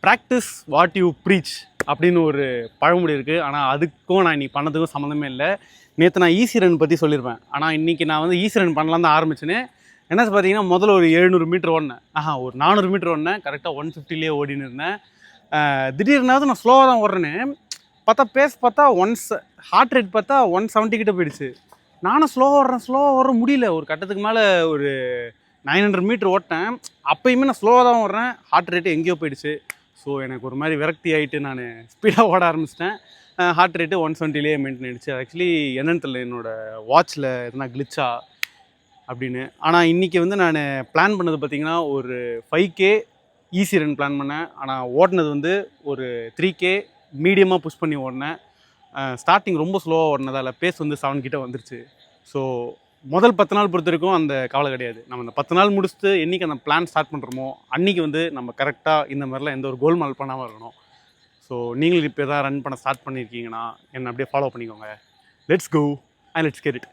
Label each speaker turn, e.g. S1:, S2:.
S1: Practice what you preach அப்படின்னு ஒரு பழமொழி இருக்குது. ஆனால் அதுக்கும் நான் இன்றைக்கி பண்ணதுக்கும் சம்மந்தமே இல்லை. நேற்று நான் ஈஸி ரன் பற்றி சொல்லியிருப்பேன். ஆனால் இன்றைக்கி நான் வந்து ஈஸி ரன் பண்ணலாம் தான் ஆரம்பிச்சேன்னு. என்ன பார்த்தீங்கன்னா முதல்ல ஒரு 700 மீட்டர் ஓடினேன். ஒரு 400 மீட்டர் ஓடினேன். கரெக்டாக 150லேயே ஓடின்னு இருந்தேன். திடீர்னாவது நான் ஸ்லோவாக தான் ஓடுறேன்னு பார்த்தா பேஸ் பார்த்தா ஹார்ட் ரேட் பார்த்தா 170 கிட்ட போயிடுச்சு. நானும் ஸ்லோவாக ஓடுற முடியல. ஒரு கட்டத்துக்கு மேலே ஒரு 900 மீட்டர் ஓட்டேன். அப்போயுமே நான் ஸ்லோவாக தான் ஓடுறேன். ஹார்ட் ரேட்டு எங்கேயோ போயிடுச்சு. ஸோ எனக்கு ஒரு மாதிரி விரக்தி ஆகிட்டு நான் ஸ்பீடாக ஓட ஆரம்பிச்சிட்டேன். ஹார்ட் ரேட்டு 170லேயே மெயின்டைன் ஆகிடுச்சு. ஆக்சுவலி என்னன்னு தெரியல, என்னோடய வாட்சில் எதுனா கிளிச்சா அப்படின்னு. ஆனால் இன்றைக்கி வந்து நான் பிளான் பண்ணது பார்த்திங்கன்னா ஒரு 5K ஈஸி ரன் பிளான் பண்ணேன். ஆனால் ஓடினது வந்து ஒரு 3K மீடியமாக புஷ் பண்ணி ஓடினேன். ஸ்டார்டிங் ரொம்ப ஸ்லோவாக ஓடினதால் பேஸ் வந்து 7 கிட்ட வந்துருச்சு. ஸோ முதல் 10 நாள் பொறுத்த வரைக்கும் அந்த கவலை கிடையாது. நம்ம அந்த 10 நாள் முடிச்சுட்டு என்றைக்கு அந்த பிளான் ஸ்டார்ட் பண்ணுறோமோ அன்றைக்கி வந்து நம்ம கரெக்டாக இந்த மாதிரிலாம் எந்த ஒரு கோல்மால் பண்ணாமல் இருக்கணும். ஸோ நீங்களும் இப்போ எதாவது ரன் பண்ண ஸ்டார்ட் பண்ணியிருக்கீங்கன்னா என்னை அப்படியே ஃபாலோ பண்ணிக்கோங்க. Let's go and let's get it.